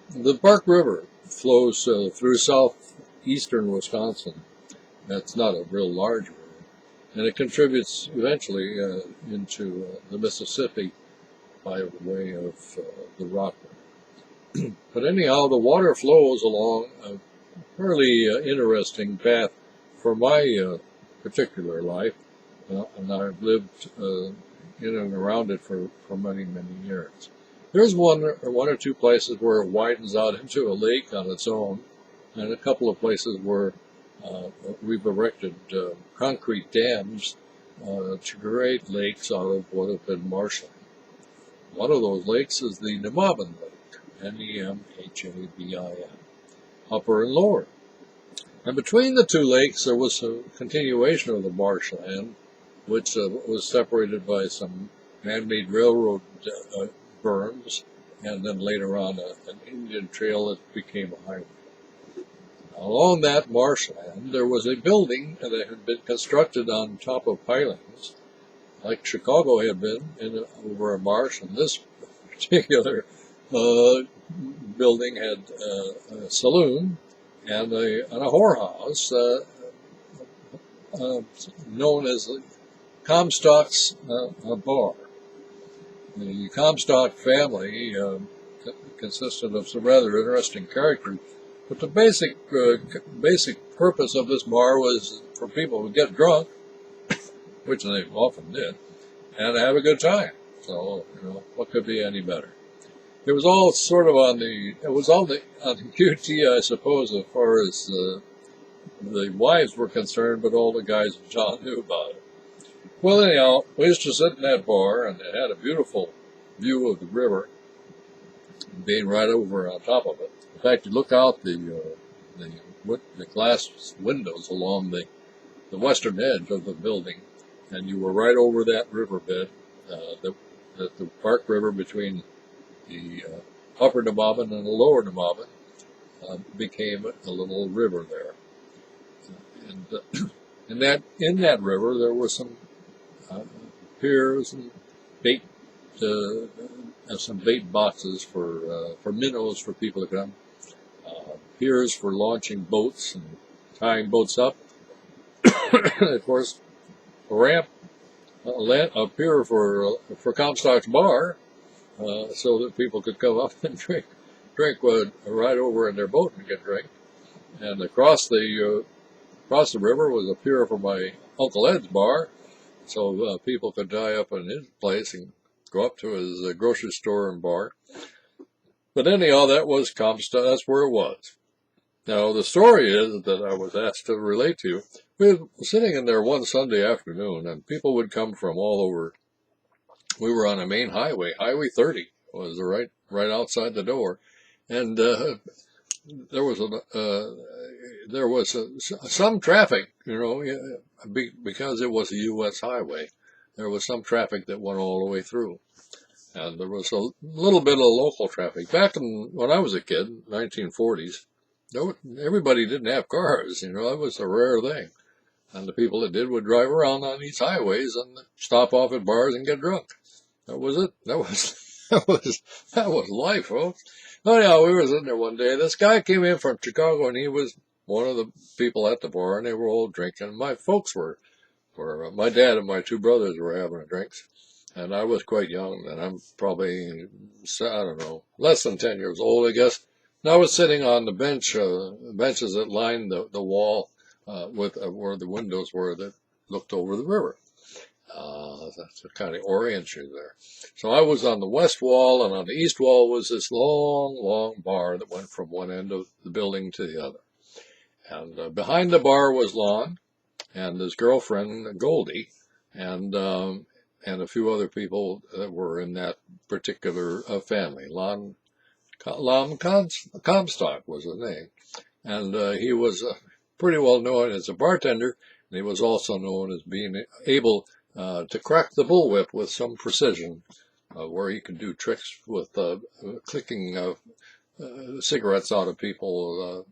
The Park River flows through southeastern Wisconsin. That's not a real large river, and it contributes eventually into the Mississippi by way of the Rock River. But anyhow, the water flows along a fairly interesting path for my particular life, and I've lived in and around it for many, many years. There's one or two places where it widens out into a lake on its own, and a couple of places where we've erected concrete dams to create lakes out of what have been marshland. One of those lakes is the Nemabin Lake, Nemhabin, upper and lower. And between the two lakes, there was a continuation of the marshland, which was separated by some man-made railroad berms, and then later on an Indian trail that became a highway. Along that marshland, there was a building that had been constructed on top of pilings, like Chicago had been over a marsh, and this particular building had a saloon and a whorehouse known as the Comstock's Bar. The Comstock family consisted of some rather interesting characters, but the basic purpose of this bar was for people to get drunk, which they often did, and have a good time. So, what could be any better? It was all sort of on the QT, I suppose, as far as the wives were concerned, but all the guys in town knew about it. Well, anyhow, we used to sit in that bar, and it had a beautiful view of the river, being right over on top of it. In fact, you look out the glass windows along the western edge of the building, and you were right over that riverbed, the Park River between the upper Nemabin and the lower Nemabin became a little river there. And in that river, there were some piers and some bait boxes for minnows for people to come, piers for launching boats and tying boats up, and of course, a ramp, a pier for Comstock's Bar, so that people could come up and drink right over in their boat and get drink. And across the river was a pier for my Uncle Ed's bar, so people could tie up in his place and go up to his grocery store and bar. But anyhow, that was Comstock. That's where it was. Now, the story is that I was asked to relate to you. We were sitting in there one Sunday afternoon, and people would come from all over. We were on a main highway. Highway 30 was right outside the door, and there was some traffic, because it was a U.S. highway. There was some traffic that went all the way through, and there was a little bit of local traffic. Back when I was a kid, 1940s, everybody didn't have cars. That was a rare thing, and the people that did would drive around on these highways and stop off at bars and get drunk. That was it. That was life, folks. Anyhow, we were sitting there one day. This guy came in from Chicago, and he was one of the people at the bar, and they were all drinking. My folks were my dad and my two brothers were having a drinks, and I was quite young, and I'm probably, I don't know, less than 10 years old, I guess. And I was sitting on the benches that lined the wall where the windows were that looked over the river. That's to kind of orient you there. So I was on the west wall, and on the east wall was this long, long bar that went from one end of the building to the other. And behind the bar was Lon and his girlfriend Goldie, and a few other people that were in that particular family. Lon Comstock was his name, and he was pretty well known as a bartender, and he was also known as being able to crack the bullwhip with some precision, where he could do tricks with clicking cigarettes out of people's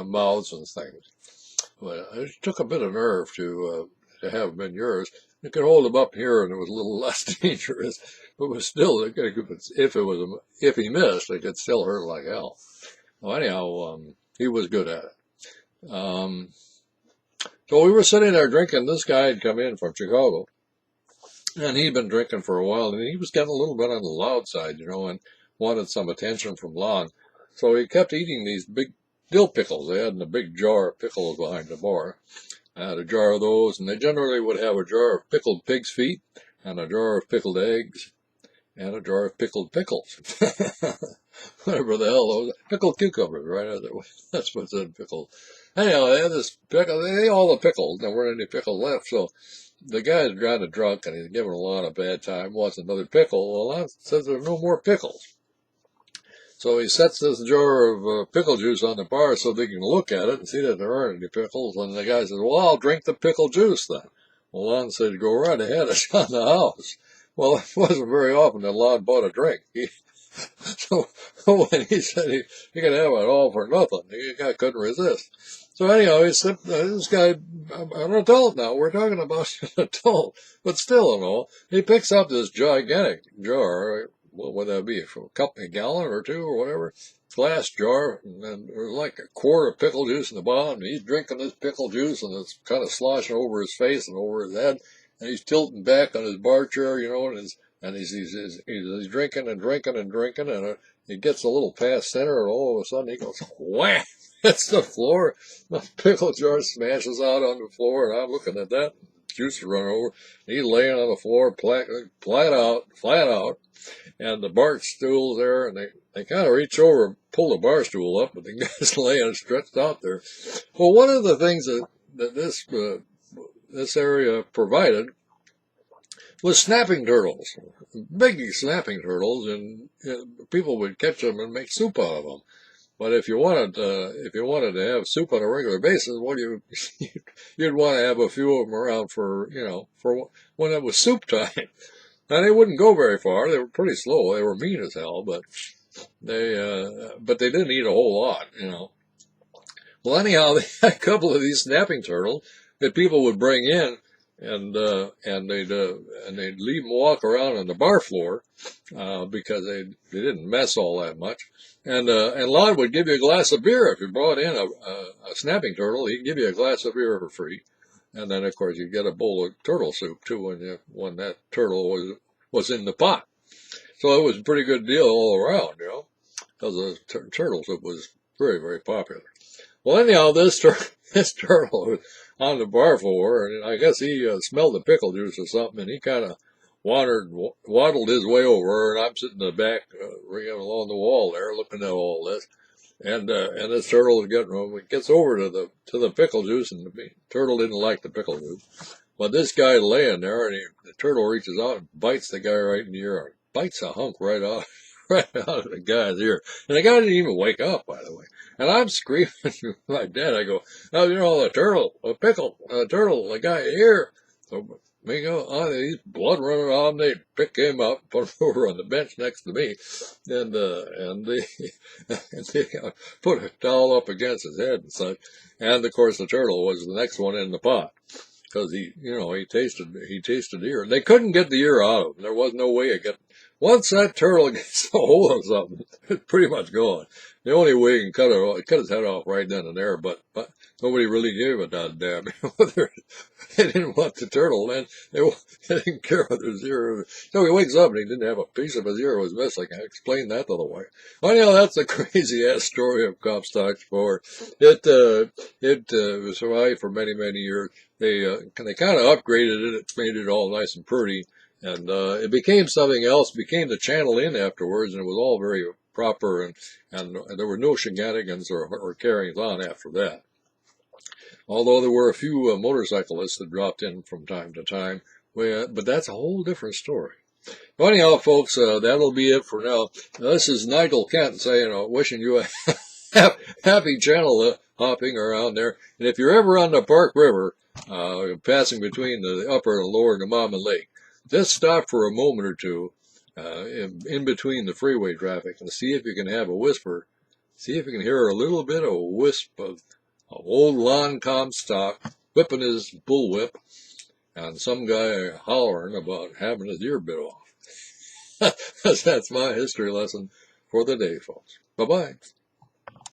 mouths and things. But it took a bit of nerve to have been yours. it could hold him up here, and it was a little less dangerous. But it was still, if he missed, it could still hurt like hell. Well, anyhow, he was good at it. So we were sitting there drinking. This guy had come in from Chicago, and he'd been drinking for a while, and he was getting a little bit on the loud side, and wanted some attention from Lon. So he kept eating these big dill pickles. They had in a big jar of pickles behind the bar. I had a jar of those, and they generally would have a jar of pickled pig's feet, and a jar of pickled eggs, and a jar of pickled pickles. Whatever the hell those, pickled cucumbers, right? That's what's in pickles. Anyhow, they had this pickle, they ate all the pickles, there weren't any pickles left, so the guy's kind of drunk, and he's giving Lon a bad time, wants another pickle. Well, Lon says there's no more pickles. So he sets this jar of pickle juice on the bar so they can look at it and see that there aren't any pickles. And the guy says, well, I'll drink the pickle juice then. Well, Lon said, go right ahead, it's on the house. Well, it wasn't very often that Lon bought a drink. So when he said he could have it all for nothing, the guy couldn't resist. So anyhow, he said, this guy, I'm an adult now, we're talking about an adult, but still, he picks up this gigantic jar. What would that be, a gallon or two or whatever, glass jar, and there's like a quart of pickle juice in the bottom, and he's drinking this pickle juice, and it's kind of sloshing over his face and over his head, and he's tilting back on his bar chair, and he's drinking and drinking and drinking, and he gets a little past center, and all of a sudden he goes, wham, hits the floor, the pickle jar smashes out on the floor, and I'm looking at that, juice is running over, he's laying on the floor, flat out, and the bar stool's there, and they kind of reach over and pull the bar stool up, but the guy's laying stretched out there. Well, one of the things that this area provided was snapping turtles, big snapping turtles, and people would catch them and make soup out of them. But if you wanted to have soup on a regular basis, well, you'd want to have a few of them around for when it was soup time. And they wouldn't go very far. They were pretty slow. They were mean as hell, but they didn't eat a whole lot, Well, anyhow, they had a couple of these snapping turtles that people would bring in, and they'd leave them walk around on the bar floor, because they didn't mess all that much. And Lon would give you a glass of beer if you brought in a snapping turtle. He'd give you a glass of beer for free. And then, of course, you get a bowl of turtle soup, too, when that turtle was in the pot. So it was a pretty good deal all around, because the turtle soup was very, very popular. Well, anyhow, this turtle was on the bar floor, and I guess he smelled the pickle juice or something, and he kind of waddled his way over, and I'm sitting in the back, along the wall there, looking at all this. And this turtle gets over to the pickle juice, and the turtle didn't like the pickle juice. But this guy laying there, and the turtle reaches out and bites the guy right in the ear, and bites a hunk right out of the guy's ear. And the guy didn't even wake up, by the way. And I'm screaming to my dad. I go, oh, the turtle, the guy here. So me go, he's blood running on him. They pick him up, put him over on the bench next to me, and they put a towel up against his head and such. And of course, the turtle was the next one in the pot, because he tasted the ear. They couldn't get the ear out of him. There was no way of getting. Once that turtle gets a hold of something, it's pretty much gone. The only way you can cut his head off right then and there, but nobody really gave a damn. They didn't want the turtle, then they didn't care whether his ear. So he wakes up and he didn't have a piece of his ear was missing. I explained that to the wife. Well, that's a crazy ass story of Comstock Sport. It survived for many, many years. They kind of upgraded it. It made it all nice and pretty. And it became something else, became the Channel Inn afterwards, and it was all very proper, and there were no shenanigans or carryings on after that. Although there were a few motorcyclists that dropped in from time to time, but that's a whole different story. Well, anyhow, folks, that'll be it for now. This is Nigel Kent saying, wishing you a happy channel hopping around there. And if you're ever on the Park River, passing between the upper and lower Nemama Lake, just stop for a moment or two in between the freeway traffic and see if you can have a whisper. See if you can hear a little bit of a wisp of old Lon Comstock whipping his bullwhip and some guy hollering about having his ear bit off. That's my history lesson for the day, folks. Bye-bye.